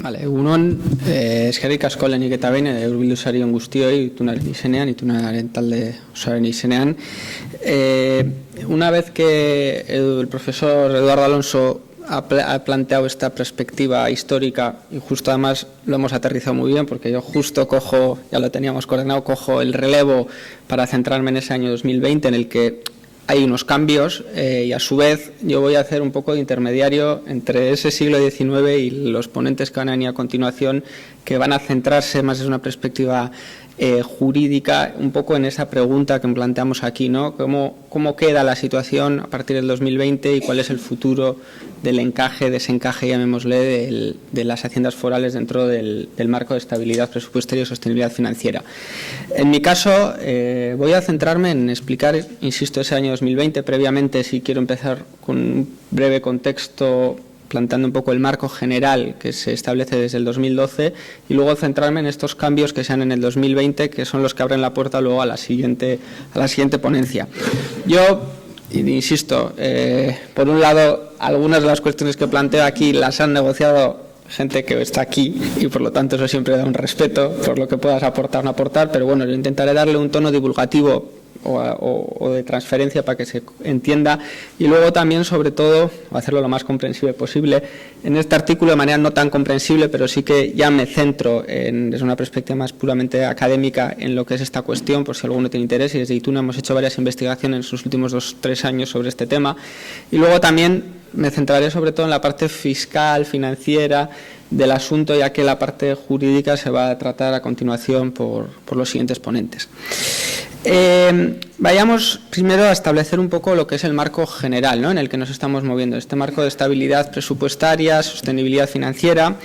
Vale, egunon, eskerrik asko lehenik eta behin, hurbildu zarion guztioi, itunaren izenean, itunaren talde osoaren izenean. Una vez que el profesor Eduardo Alonso ha planteado esta perspectiva histórica, y justo además lo hemos aterrizado muy bien, porque yo justo cojo, ya lo teníamos coordinado, cojo el relevo para centrarme en ese año 2020 en el que hay unos cambios y a su vez yo voy a hacer un poco de intermediario entre ese siglo XIX y los ponentes que van a venir a continuación, que van a centrarse más desde una perspectiva jurídica, un poco en esa pregunta que planteamos aquí, ¿no? ¿Cómo queda la situación a partir del 2020 y cuál es el futuro del encaje, desencaje, llamémosle, de las haciendas forales dentro del marco de estabilidad presupuestaria y sostenibilidad financiera? En mi caso, voy a centrarme en explicar, insisto, ese año 2020. Previamente, si quiero empezar con un breve contexto planteando un poco el marco general que se establece desde el 2012 y luego centrarme en estos cambios que se dan en el 2020, que son los que abren la puerta luego a la siguiente ponencia. Yo insisto, por un lado, algunas de las cuestiones que planteo aquí las han negociado gente que está aquí y por lo tanto eso siempre da un respeto por lo que puedas aportar o no aportar, pero bueno, yo intentaré darle un tono divulgativo o de transferencia para que se entienda, y luego también, sobre todo, hacerlo lo más comprensible posible. En este artículo, de manera no tan comprensible, pero sí que ya me centro desde una perspectiva más puramente académica en lo que es esta cuestión, por si alguno tiene interés, y desde ITUNA hemos hecho varias investigaciones en sus últimos 2-3 años sobre este tema, y luego también me centraré sobre todo en la parte fiscal, financiera del asunto, ya que la parte jurídica se va a tratar a continuación por los siguientes ponentes. Vayamos primero a establecer un poco lo que es el marco general, ¿no?, en el que nos estamos moviendo, este marco de estabilidad presupuestaria, sostenibilidad financiera.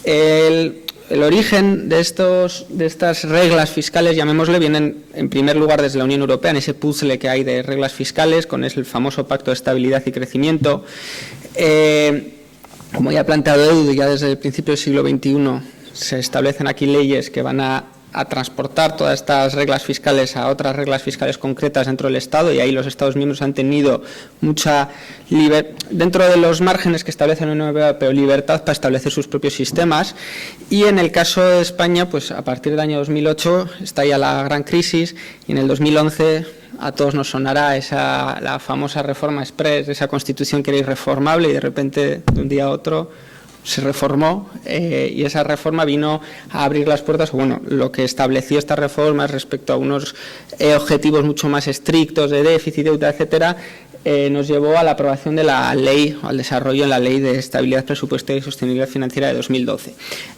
El origen de estas reglas fiscales, llamémosle, vienen en primer lugar desde la Unión Europea, en ese puzzle que hay de reglas fiscales, con el famoso Pacto de Estabilidad y Crecimiento. Como ya ha planteado Edu, ya desde el principio del siglo XXI se establecen aquí leyes que van a transportar todas estas reglas fiscales a otras reglas fiscales concretas dentro del Estado, y ahí los Estados miembros han tenido mucha libertad, dentro de los márgenes que establece la Unión Europea, pero libertad para establecer sus propios sistemas. Y en el caso de España, pues a partir del año 2008 está ya la gran crisis, y en el 2011 a todos nos sonará la famosa reforma express, esa Constitución que era irreformable y de repente de un día a otro se reformó, y esa reforma vino a abrir las puertas, o bueno, lo que estableció esta reforma respecto a unos objetivos mucho más estrictos de déficit, deuda, etcétera, nos llevó a la aprobación de la ley, al desarrollo de la Ley de Estabilidad Presupuestaria y Sostenibilidad Financiera de 2012.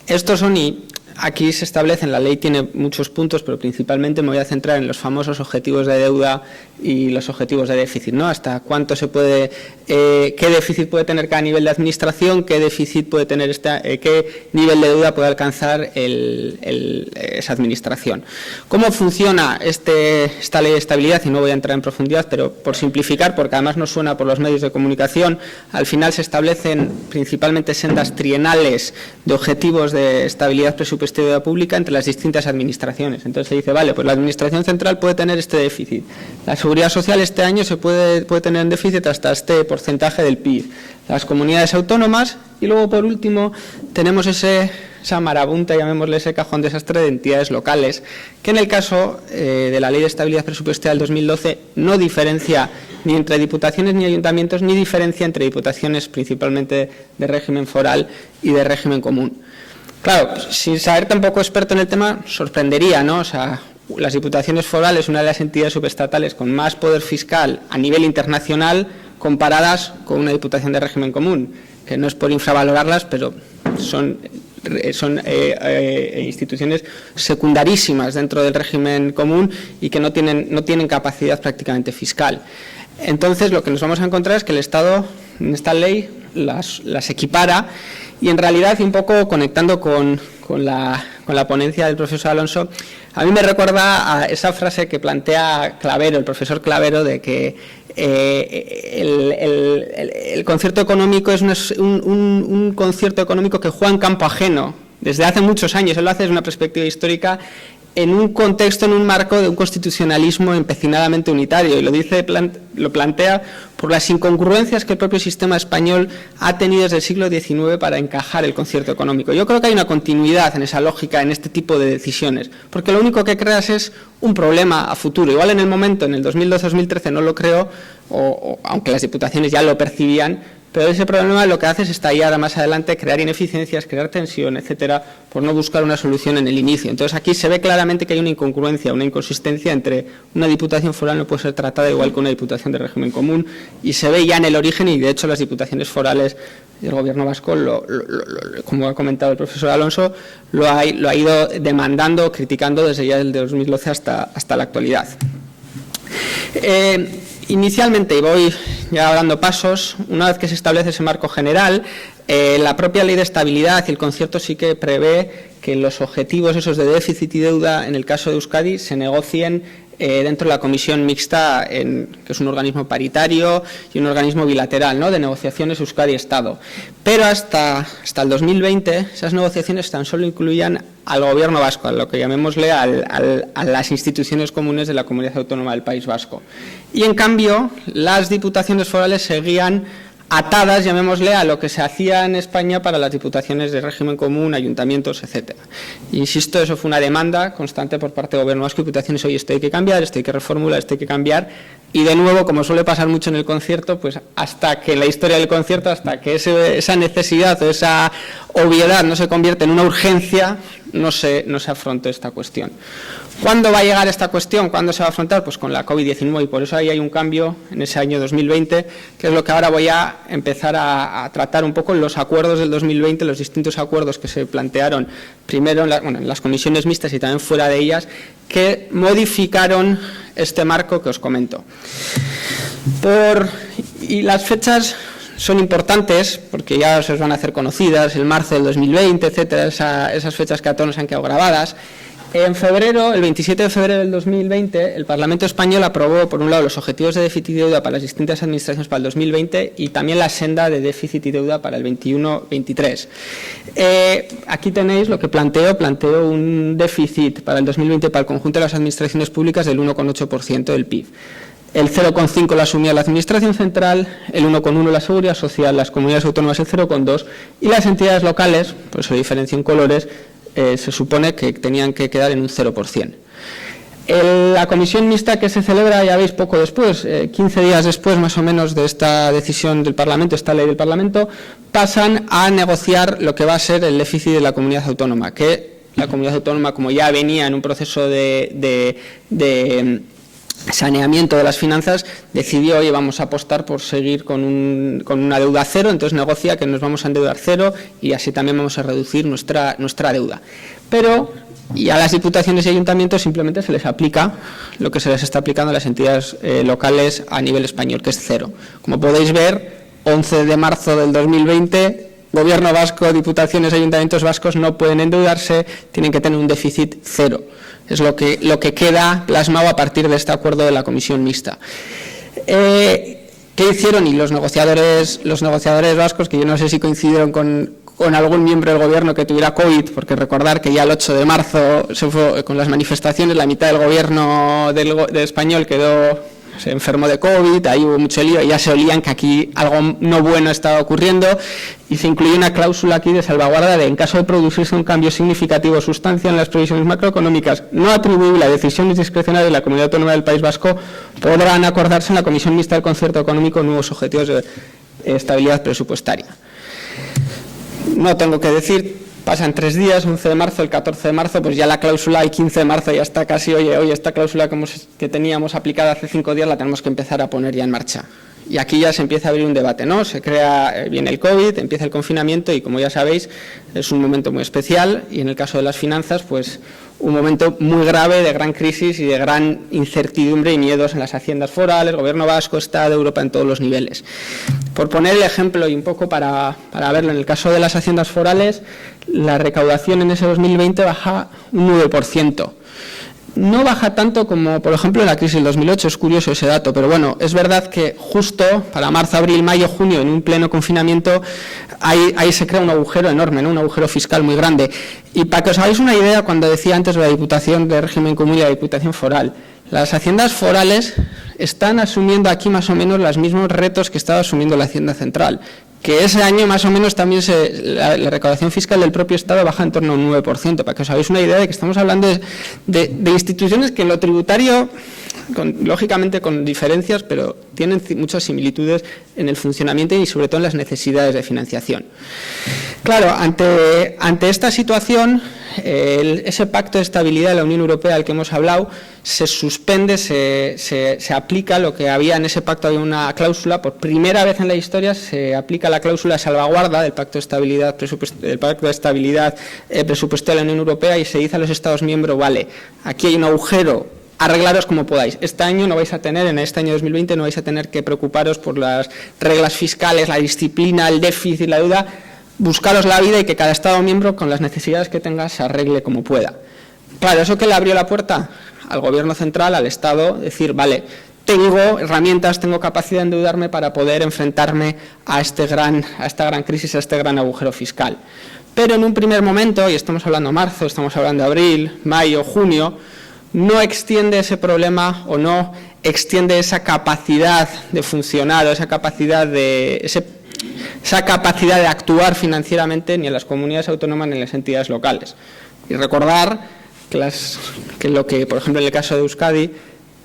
Estos son, y aquí se establecen, la ley tiene muchos puntos, pero principalmente me voy a centrar en los famosos objetivos de deuda y los objetivos de déficit, ¿no? Hasta cuánto se puede, qué déficit puede tener cada nivel de administración, qué déficit puede tener qué nivel de deuda puede alcanzar esa administración. ¿Cómo funciona esta ley de estabilidad? Y no voy a entrar en profundidad, pero por simplificar, porque además nos suena por los medios de comunicación, al final se establecen principalmente sendas trienales de objetivos de estabilidad presupuestaria y deuda pública entre las distintas administraciones. Entonces se dice, vale, pues la Administración Central puede tener este déficit, la Seguridad Social este año se puede tener en déficit hasta este porcentaje del PIB, las comunidades autónomas, y luego por último tenemos esa marabunta, llamémosle ese cajón desastre de entidades locales, que en el caso de la Ley de Estabilidad Presupuestaria del 2012 no diferencia ni entre diputaciones ni ayuntamientos, ni diferencia entre diputaciones principalmente de régimen foral y de régimen común. Claro, sin saber tampoco experto en el tema, sorprendería, ¿no? O sea, las diputaciones forales, una de las entidades subestatales con más poder fiscal a nivel internacional, comparadas con una diputación de régimen común, que no es por infravalorarlas, pero son instituciones secundarísimas dentro del régimen común y que no tienen capacidad prácticamente fiscal. Entonces, lo que nos vamos a encontrar es que el Estado, en esta ley, las equipara, y en realidad, y un poco conectando con la ponencia del profesor Alonso, a mí me recuerda a esa frase que plantea Clavero, el profesor Clavero, de que el concierto económico es un concierto económico que juega en campo ajeno desde hace muchos años. Él lo hace desde una perspectiva histórica en un contexto, en un marco de un constitucionalismo empecinadamente unitario, y lo plantea por las incongruencias que el propio sistema español ha tenido desde el siglo XIX para encajar el concierto económico. Yo creo que hay una continuidad en esa lógica, en este tipo de decisiones, porque lo único que creas es un problema a futuro. Igual en el momento, en el 2012-2013 no lo creo, aunque las diputaciones ya lo percibían, pero ese problema lo que hace es estallar más adelante, crear ineficiencias, crear tensión, etcétera, por no buscar una solución en el inicio. Entonces aquí se ve claramente que hay una incongruencia, una inconsistencia entre una diputación foral no puede ser tratada igual que una diputación de régimen común, y se ve ya en el origen, y de hecho las diputaciones forales del Gobierno vasco, como ha comentado el profesor Alonso, lo ha ido demandando, criticando desde ya el de 2012 hasta la actualidad. Inicialmente, y voy ya dando pasos, una vez que se establece ese marco general, la propia ley de estabilidad y el concierto sí que prevé que los objetivos esos de déficit y deuda, en el caso de Euskadi, se negocien dentro de la comisión mixta, que es un organismo paritario y un organismo bilateral, ¿no?, de negociaciones Euskadi-Estado. Pero hasta el 2020 esas negociaciones tan solo incluían al Gobierno vasco, a lo que llamémosle a las instituciones comunes de la Comunidad Autónoma del País Vasco. Y en cambio las diputaciones forales seguían atadas, llamémosle, a lo que se hacía en España para las diputaciones de régimen común, ayuntamientos, etcétera. Insisto, eso fue una demanda constante por parte del Gobierno vasco y diputaciones: oye, esto hay que cambiar, esto hay que reformular, esto hay que cambiar. Y de nuevo, como suele pasar mucho en el concierto, pues hasta que la historia del concierto, hasta que esa necesidad o esa obviedad no se convierte en una urgencia, no se afrontó esta cuestión. ¿Cuándo va a llegar esta cuestión? ¿Cuándo se va a afrontar? Pues con la COVID-19, y por eso ahí hay un cambio en ese año 2020, que es lo que ahora voy a empezar a tratar un poco en los acuerdos del 2020, los distintos acuerdos que se plantearon primero en las comisiones mixtas y también fuera de ellas, que modificaron este marco que os comento. Y las fechas son importantes porque ya se os van a hacer conocidas, el marzo del 2020, etcétera, esas fechas que a todos nos han quedado grabadas. En febrero, el 27 de febrero del 2020, el Parlamento español aprobó, por un lado, los objetivos de déficit y deuda para las distintas administraciones para el 2020 y también la senda de déficit y deuda para el 21-23. Aquí tenéis lo que planteo un déficit para el 2020 para el conjunto de las administraciones públicas del 1,8% del PIB. El 0,5 lo asumía la Administración Central, el 1,1 la Seguridad Social, las comunidades autónomas el 0,2 y las entidades locales, por eso diferencio en colores, se supone que tenían que quedar en un 0%. La comisión mixta que se celebra, ya veis, poco después, 15 días después más o menos de esta decisión del Parlamento, esta ley del Parlamento, pasan a negociar lo que va a ser el déficit de la comunidad autónoma, que la comunidad autónoma, como ya venía en un proceso de saneamiento de las finanzas, decidió: oye, vamos a apostar por seguir con una deuda cero, entonces negocia que nos vamos a endeudar cero y así también vamos a reducir nuestra deuda. Pero y a las diputaciones y ayuntamientos simplemente se les aplica lo que se les está aplicando a las entidades locales a nivel español, que es cero. Como podéis ver, 11 de marzo del 2020, Gobierno vasco, diputaciones, ayuntamientos vascos no pueden endeudarse, tienen que tener un déficit cero. Es lo que queda plasmado a partir de este acuerdo de la comisión mixta. ¿Qué hicieron? Y los negociadores vascos, que yo no sé si coincidieron con algún miembro del gobierno que tuviera COVID, porque recordar que ya el 8 de marzo se fue con las manifestaciones, la mitad del gobierno de español se enfermó de COVID, ahí hubo mucho lío y ya se olían que aquí algo no bueno estaba ocurriendo, y se incluye una cláusula aquí de salvaguarda de: en caso de producirse un cambio significativo o sustancia en las previsiones macroeconómicas no atribuible a decisiones discrecionales de la Comunidad Autónoma del País Vasco, podrán acordarse en la Comisión Mixta del Concierto Económico nuevos objetivos de estabilidad presupuestaria. No tengo que decir, pasan 3 días, 11 de marzo, el 14 de marzo, pues ya la cláusula, el 15 de marzo ya está casi: oye, esta cláusula que teníamos aplicada hace 5 días la tenemos que empezar a poner ya en marcha. Y aquí ya se empieza a abrir un debate, ¿no? Viene el COVID, empieza el confinamiento y, como ya sabéis, es un momento muy especial, y en el caso de las finanzas, pues un momento muy grave de gran crisis y de gran incertidumbre y miedos en las haciendas forales, Gobierno vasco, Estado, Europa, en todos los niveles. Por poner el ejemplo y un poco para verlo, en el caso de las haciendas forales, la recaudación en ese 2020 baja un 9%. no baja tanto como, por ejemplo, en la crisis del 2008, es curioso ese dato, pero bueno, es verdad que justo para marzo, abril, mayo, junio, en un pleno confinamiento, ahí se crea un agujero enorme, ¿no? Un agujero fiscal muy grande. Y para que os hagáis una idea, cuando decía antes la Diputación de Régimen Común y la Diputación Foral, las haciendas forales están asumiendo aquí más o menos los mismos retos que estaba asumiendo la Hacienda Central, que ese año más o menos también la recaudación fiscal del propio Estado baja en torno a un 9%, para que os hagáis una idea de que estamos hablando de instituciones que en lo tributario, lógicamente con diferencias, pero tienen muchas similitudes en el funcionamiento y sobre todo en las necesidades de financiación. Claro, ante esta situación, ese pacto de estabilidad de la Unión Europea del que hemos hablado se suspende, se aplica lo que había en ese pacto, había una cláusula, por primera vez en la historia se aplica la cláusula de salvaguarda del pacto de estabilidad presupuestaria de la Unión Europea y se dice a los Estados miembros, vale, aquí hay un agujero, arreglaros como podáis. Este año no vais a tener, en este año 2020 no vais a tener que preocuparos por las reglas fiscales, la disciplina, el déficit, la deuda, buscaros la vida y que cada Estado miembro con las necesidades que tenga se arregle como pueda. Claro, ¿eso qué le abrió la puerta? Al Gobierno central, al Estado, decir, vale, tengo herramientas, tengo capacidad de endeudarme para poder enfrentarme a esta gran crisis, a este gran agujero fiscal. Pero en un primer momento, y estamos hablando de marzo, estamos hablando de abril, mayo, junio, no extiende ese problema o no extiende esa capacidad de funcionar o esa capacidad de actuar financieramente ni en las comunidades autónomas ni en las entidades locales. Y recordar que lo que, por ejemplo, en el caso de Euskadi,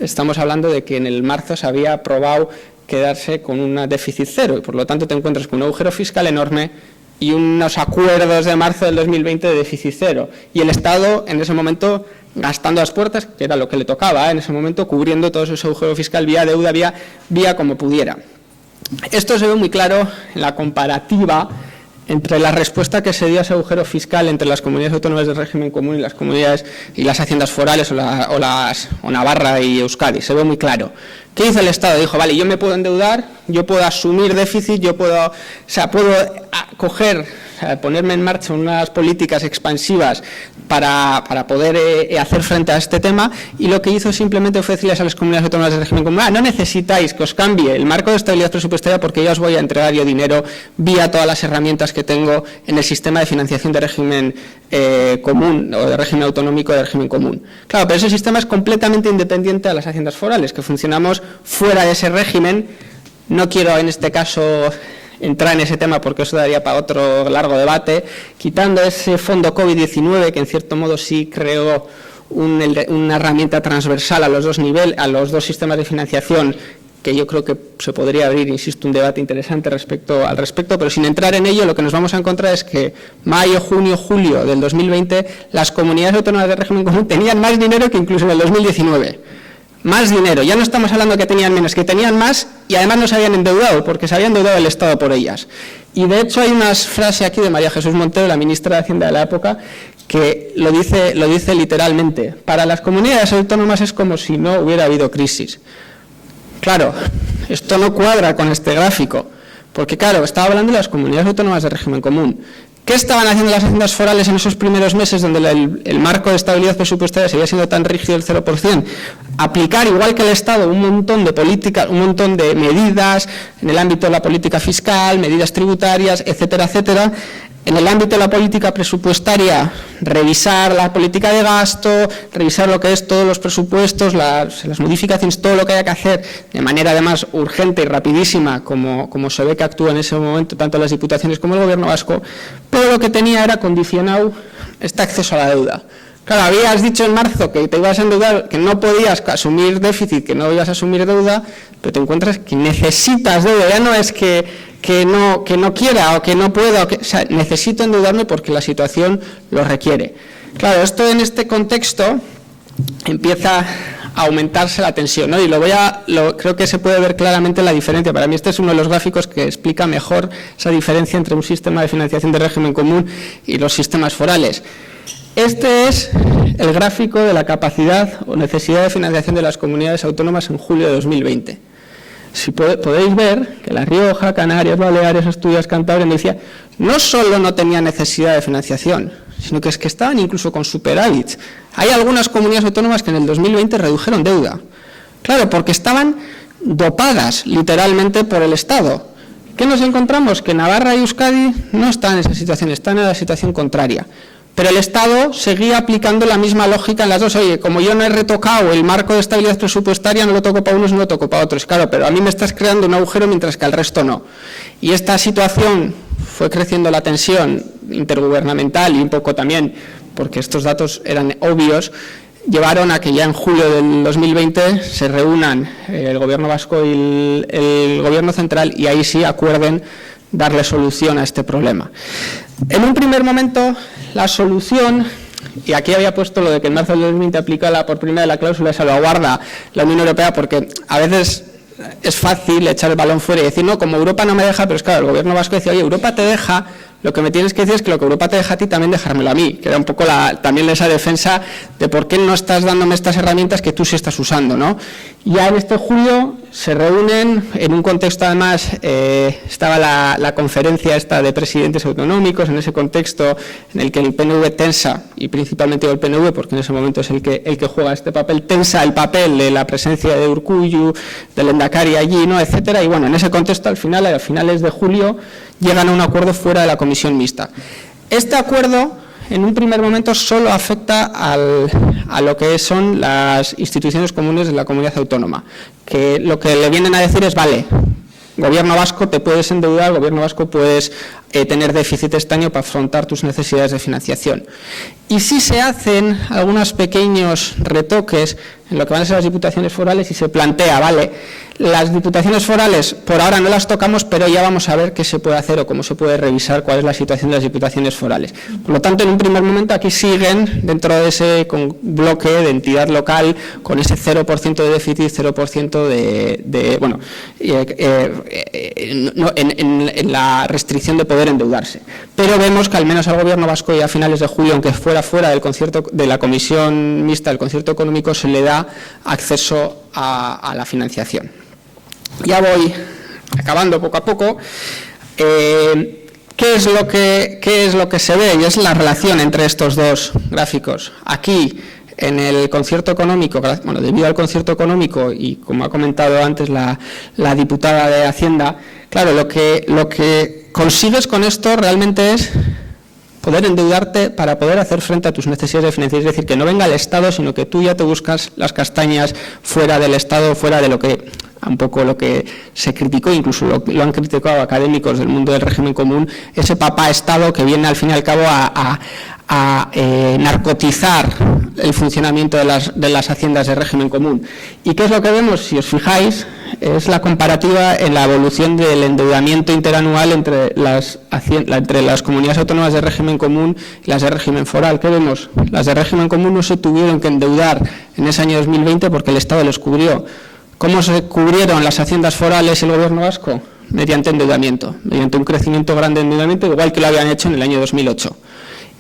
estamos hablando de que en el marzo se había aprobado quedarse con un déficit cero y por lo tanto te encuentras con un agujero fiscal enorme y unos acuerdos de marzo del 2020 de déficit cero. Y el Estado, en ese momento, gastando las puertas, que era lo que le tocaba, en ese momento, cubriendo todo ese agujero fiscal vía deuda, vía como pudiera. Esto se ve muy claro en la comparativa entre la respuesta que se dio a ese agujero fiscal entre las comunidades autónomas del régimen común y las comunidades y las haciendas forales o Navarra y Euskadi. Se ve muy claro. ¿Qué hizo el Estado? Dijo, vale, yo me puedo endeudar, yo puedo asumir déficit, puedo ponerme en marcha unas políticas expansivas para poder hacer frente a este tema, y lo que hizo simplemente fue decirles a las comunidades autónomas del régimen común, no necesitáis que os cambie el marco de estabilidad presupuestaria porque yo os voy a entregar yo dinero vía todas las herramientas que tengo en el sistema de financiación de régimen común o de régimen autonómico de régimen común. Claro, pero ese sistema es completamente independiente a las haciendas forales, que funcionamos fuera de ese régimen. No quiero en este caso entrar en ese tema porque eso daría para otro largo debate, quitando ese fondo COVID-19 que en cierto modo sí creó una herramienta transversal a los dos sistemas de financiación, que yo creo que se podría abrir, insisto, un debate interesante al respecto, pero sin entrar en ello, lo que nos vamos a encontrar es que mayo, junio, julio del 2020 las comunidades autónomas de régimen común tenían más dinero que incluso en el 2019. Más dinero, ya no estamos hablando que tenían menos, que tenían más y además no se habían endeudado, porque se había endeudado el Estado por ellas. Y de hecho hay una frase aquí de María Jesús Montero, la ministra de Hacienda de la época, que lo dice literalmente: para las comunidades autónomas es como si no hubiera habido crisis. Claro, esto no cuadra con este gráfico, porque claro, estaba hablando de las comunidades autónomas de régimen común. ¿Qué estaban haciendo las haciendas forales en esos primeros meses donde el marco de estabilidad presupuestaria seguía siendo tan rígido el 0%? Aplicar, igual que el Estado, un montón de políticas, un montón de medidas en el ámbito de la política fiscal, medidas tributarias, etcétera, etcétera. En el ámbito de la política presupuestaria, revisar la política de gasto, revisar lo que es todos los presupuestos, las modificaciones, todo lo que haya que hacer de manera además urgente y rapidísima, como se ve que actúa en ese momento tanto las diputaciones como el Gobierno vasco. Todo lo que tenía era condicionado este acceso a la deuda. Claro, habías dicho en marzo que te ibas a endeudar, que no podías asumir déficit, que no ibas a asumir deuda, pero te encuentras que necesitas deuda. Ya no es que no quiera o que no pueda, o sea, necesito endeudarme porque la situación lo requiere. Claro, esto en este contexto empieza a aumentarse la tensión, ¿no? Y creo que se puede ver claramente la diferencia. Para mí este es uno de los gráficos que explica mejor esa diferencia entre un sistema de financiación de régimen común y los sistemas forales. Este es el gráfico de la capacidad o necesidad de financiación de las comunidades autónomas en julio de 2020. Si podéis ver que La Rioja, Canarias, Baleares, Asturias, Cantabria, Andalucía, no solo no tenía necesidad de financiación, sino que es que estaban incluso con superávits. Hay algunas comunidades autónomas que en el 2020 redujeron deuda. Claro, porque estaban dopadas literalmente por el Estado. ¿Qué nos encontramos? Que Navarra y Euskadi no están en esa situación, están en la situación contraria. Pero el Estado seguía aplicando la misma lógica en las dos. Oye, como yo no he retocado el marco de estabilidad presupuestaria, no lo toco para unos, no lo toco para otros. Claro, pero a mí me estás creando un agujero mientras que al resto no. Y esta situación fue creciendo la tensión intergubernamental y un poco también, porque estos datos eran obvios, llevaron a que ya en julio del 2020 se reúnan el Gobierno vasco y el Gobierno central y ahí sí acuerden darle solución a este problema. En un primer momento, la solución, y aquí había puesto lo de que en marzo del 2020 aplica por primera vez la cláusula de salvaguarda la Unión Europea, porque a veces es fácil echar el balón fuera y decir, no, como Europa no me deja, pero es claro, el Gobierno vasco decía, oye, Europa te deja, lo que me tienes que decir es que lo que Europa te deja a ti también dejármelo a mí, que era un poco también esa defensa de por qué no estás dándome estas herramientas que tú sí estás usando, ¿no? Ya en este julio se reúnen, en un contexto además, estaba la conferencia esta de presidentes autonómicos, en ese contexto en el que el PNV tensa, y principalmente el PNV, porque en ese momento es el que juega este papel, tensa el papel de la presencia de Urkullu, del Lehendakari allí, ¿no?, etcétera, y bueno, en ese contexto, al final, a finales de julio, llegan a un acuerdo fuera de la comisión mixta. Este acuerdo, en un primer momento, solo afecta a lo que son las instituciones comunes de la comunidad autónoma, que lo que le vienen a decir es, vale, Gobierno vasco, te puedes endeudar, Gobierno vasco, puedes tener déficit este año para afrontar tus necesidades de financiación. Y sí se hacen algunos pequeños retoques en lo que van a ser las diputaciones forales y se plantea, vale, las diputaciones forales por ahora no las tocamos, pero ya vamos a ver qué se puede hacer o cómo se puede revisar cuál es la situación de las diputaciones forales. Por lo tanto, en un primer momento aquí siguen dentro de ese bloque de entidad local con ese 0% de déficit, 0% en la restricción de poder endeudarse. Pero vemos que al menos al Gobierno vasco ya a finales de julio, aunque fuera del concierto de la comisión mixta del concierto económico, se le da acceso a la financiación. Ya voy acabando poco a poco. ¿Qué es lo que se ve? Y es la relación entre estos dos gráficos. Aquí, en el concierto económico, bueno, debido al concierto económico y como ha comentado antes la diputada de Hacienda, claro, lo que consigues con esto realmente es poder endeudarte para poder hacer frente a tus necesidades de financiación, es decir, que no venga el Estado, sino que tú ya te buscas las castañas fuera del Estado, fuera de lo que un poco lo que se criticó, incluso lo han criticado académicos del mundo del régimen común, ese papá Estado que viene al fin y al cabo a narcotizar el funcionamiento de las haciendas de régimen común. ¿Y qué es lo que vemos? Si os fijáis, es la comparativa en la evolución del endeudamiento interanual entre las comunidades autónomas de régimen común y las de régimen foral. ¿Qué vemos? Las de régimen común no se tuvieron que endeudar en ese año 2020 porque el Estado les cubrió. ¿Cómo se cubrieron las haciendas forales y el Gobierno vasco? Mediante endeudamiento, mediante un crecimiento grande de endeudamiento, igual que lo habían hecho en el año 2008.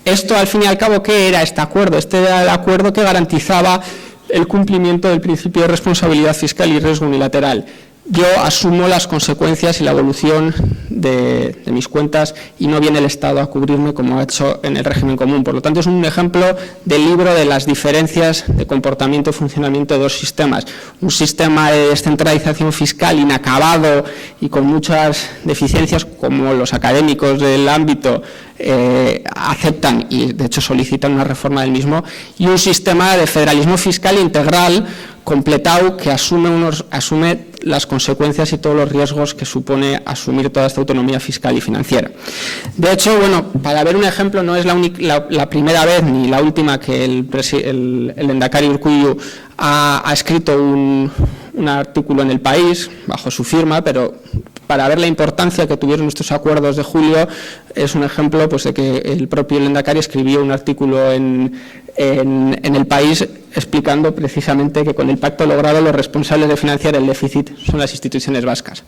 Esto, al fin y al cabo, ¿qué era este acuerdo? Este era el acuerdo que garantizaba el cumplimiento del principio de responsabilidad fiscal y riesgo unilateral. Yo asumo las consecuencias y la evolución de mis cuentas y no viene el Estado a cubrirme como ha hecho en el régimen común. Por lo tanto, es un ejemplo del libro de las diferencias de comportamiento y funcionamiento de dos sistemas. Un sistema de descentralización fiscal inacabado y con muchas deficiencias, como los académicos del ámbito aceptan y de hecho solicitan una reforma del mismo, y un sistema de federalismo fiscal integral completado que asume las consecuencias y todos los riesgos que supone asumir toda esta autonomía fiscal y financiera. De hecho, bueno, para ver un ejemplo, no es la primera vez ni la última que el Lehendakari Urkullu ha escrito un artículo en El País, bajo su firma, pero para ver la importancia que tuvieron estos acuerdos de julio, es un ejemplo pues, de que el propio Lehendakari escribió un artículo en El País explicando precisamente que con el pacto logrado los responsables de financiar el déficit son las instituciones vascas.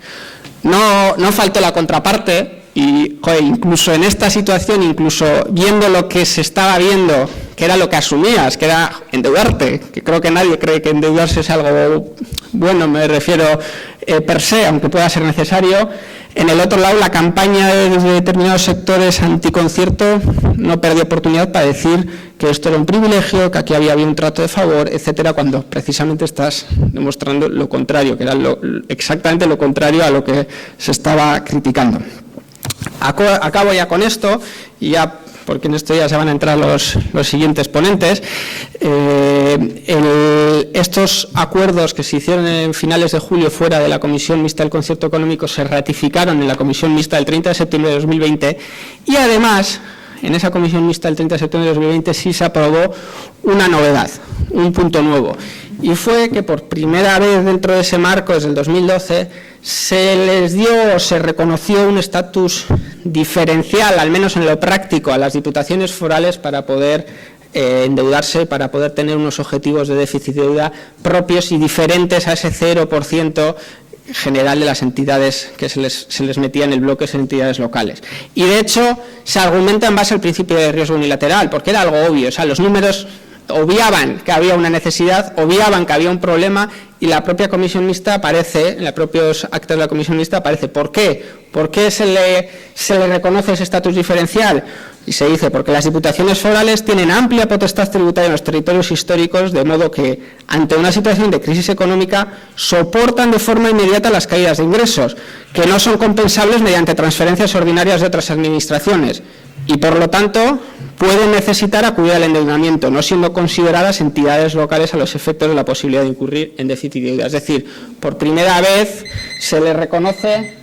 No faltó la contraparte y incluso en esta situación, incluso viendo lo que se estaba viendo, que era lo que asumías, que era endeudarte, que creo que nadie cree que endeudarse es algo bueno, me refiero per se, aunque pueda ser necesario, En el otro lado, la campaña de determinados sectores anticoncierto no perdió oportunidad para decir que esto era un privilegio, que aquí había un trato de favor, etcétera, cuando precisamente estás demostrando lo contrario, que era exactamente lo contrario a lo que se estaba criticando. Acabo ya con esto, y ya, porque en esto ya se van a entrar los siguientes ponentes. Estos acuerdos que se hicieron en finales de julio fuera de la Comisión Mixta del Concierto Económico se ratificaron en la Comisión Mixta del 30 de septiembre de 2020 y además en esa Comisión Mixta del 30 de septiembre de 2020 sí se aprobó una novedad, un punto nuevo, y fue que por primera vez dentro de ese marco, desde el 2012, se les dio o se reconoció un estatus diferencial, al menos en lo práctico, a las diputaciones forales para poder endeudarse, para poder tener unos objetivos de déficit de deuda propios y diferentes a ese 0% general de las entidades que se les metía en el bloque de entidades locales. Y de hecho se argumenta en base al principio de riesgo unilateral, porque era algo obvio, o sea, los números obviaban que había una necesidad, obviaban que había un problema, y la propia Comisión Mixta aparece, en los propios actos de la Comisión Mixta aparece. ¿Por qué? ¿Por qué se le reconoce ese estatus diferencial? Y se dice, porque las diputaciones forales tienen amplia potestad tributaria en los territorios históricos, de modo que, ante una situación de crisis económica, soportan de forma inmediata las caídas de ingresos, que no son compensables mediante transferencias ordinarias de otras administraciones, y por lo tanto pueden necesitar acudir al endeudamiento, no siendo consideradas entidades locales a los efectos de la posibilidad de incurrir en déficit de deuda. Es decir, por primera vez se le reconoce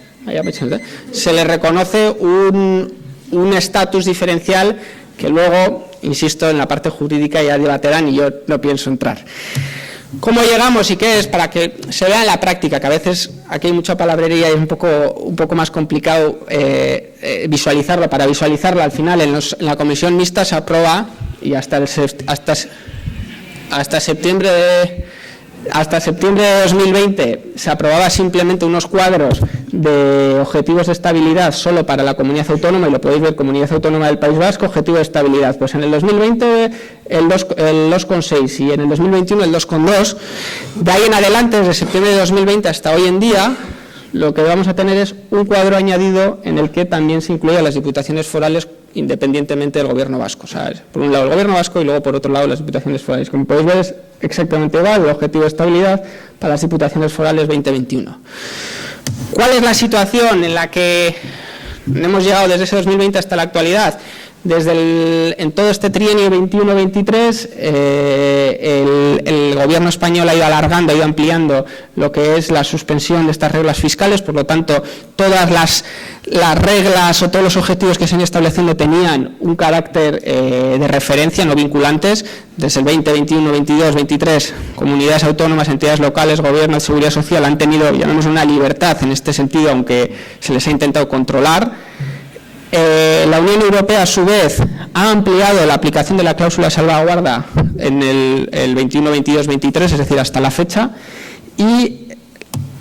un estatus diferencial que luego, insisto, en la parte jurídica ya debaterán y yo no pienso entrar. ¿Cómo llegamos y qué es? Para que se vea en la práctica, que a veces aquí hay mucha palabrería y es un poco más complicado visualizarlo. Para visualizarlo, al final en la Comisión Mixta se aprueba, y hasta septiembre de 2020 se aprobaba simplemente unos cuadros de objetivos de estabilidad solo para la comunidad autónoma, y lo podéis ver, Comunidad Autónoma del País Vasco, objetivo de estabilidad. Pues en el 2020 el 2,6 y en el 2021 el 2,2. De ahí en adelante, desde septiembre de 2020 hasta hoy en día, lo que vamos a tener es un cuadro añadido en el que también se incluyen las diputaciones forales independientemente del Gobierno vasco. O sea, por un lado el Gobierno vasco y luego por otro lado las diputaciones forales. Como podéis ver, es exactamente igual el objetivo de estabilidad para las diputaciones forales 2021. ¿Cuál es la situación en la que hemos llegado desde ese 2020 hasta la actualidad? En todo este trienio 21-23, el Gobierno español ha ido alargando, ha ido ampliando lo que es la suspensión de estas reglas fiscales. Por lo tanto, todas las reglas o todos los objetivos que se han estableciendo tenían un carácter de referencia, no vinculantes. Desde el 20, 21, 22, 23, comunidades autónomas, entidades locales, gobierno de seguridad social han tenido, llamemos, una libertad en este sentido, aunque se les ha intentado controlar. La Unión Europea, a su vez, ha ampliado la aplicación de la cláusula de salvaguarda en el 21, 22, 23, es decir, hasta la fecha, y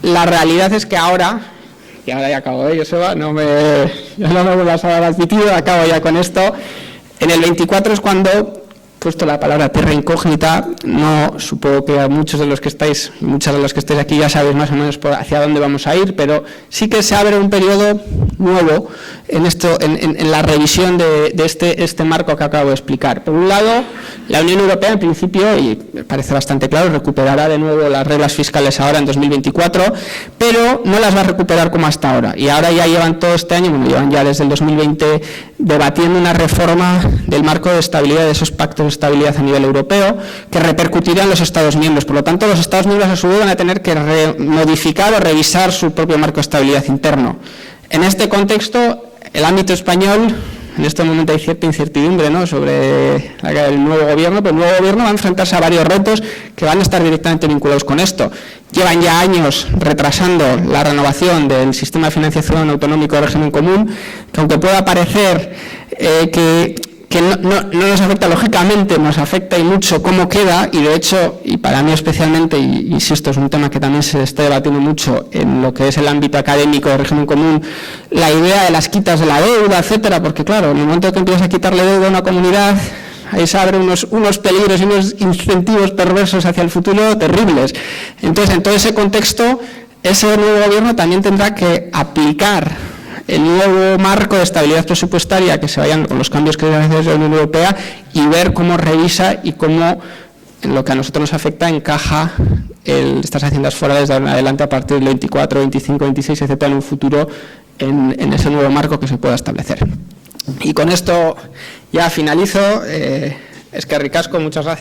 la realidad es que ahora, y ahora ya acabo, Joseba, no me vuelvas a dar al pitido, acabo ya con esto. En el 24 es cuando, puesto la palabra terra incógnita, no supongo que a muchos de los que estáis, muchas de los que estáis aquí ya sabéis más o menos hacia dónde vamos a ir, pero sí que se abre un periodo nuevo en la revisión de este marco que acabo de explicar. Por un lado, la Unión Europea, en principio, y me parece bastante claro, recuperará de nuevo las reglas fiscales ahora en 2024, pero no las va a recuperar como hasta ahora. Y ahora ya llevan todo este año, bueno, llevan ya desde el 2020 debatiendo una reforma del marco de estabilidad, de esos pactos de estabilidad a nivel europeo, que repercutirá en los Estados miembros. Por lo tanto, los Estados miembros a su vez van a tener que modificar o revisar su propio marco de estabilidad interno. En este contexto, el ámbito español, en este momento hay cierta incertidumbre, ¿no?, sobre el nuevo gobierno, pero el nuevo gobierno va a enfrentarse a varios retos que van a estar directamente vinculados con esto. Llevan ya años retrasando la renovación del sistema de financiación autonómico de régimen común, que aunque pueda parecer que no nos afecta lógicamente, nos afecta y mucho cómo queda, y de hecho, y para mí especialmente, y insisto, es un tema que también se está debatiendo mucho en lo que es el ámbito académico de régimen común, la idea de las quitas de la deuda, etcétera, porque claro, en el momento que empiezas a quitarle deuda a una comunidad, ahí se abren unos peligros y unos incentivos perversos hacia el futuro terribles. Entonces, en todo ese contexto, ese nuevo gobierno también tendrá que aplicar el nuevo marco de estabilidad presupuestaria que se vayan con los cambios que se hacen desde la Unión Europea y ver cómo revisa y cómo, en lo que a nosotros nos afecta, encaja estas haciendas forales de ahora en adelante a partir del 24, 25, 26, etcétera, en un futuro en ese nuevo marco que se pueda establecer. Y con esto ya finalizo. Eskerrik asko, muchas gracias.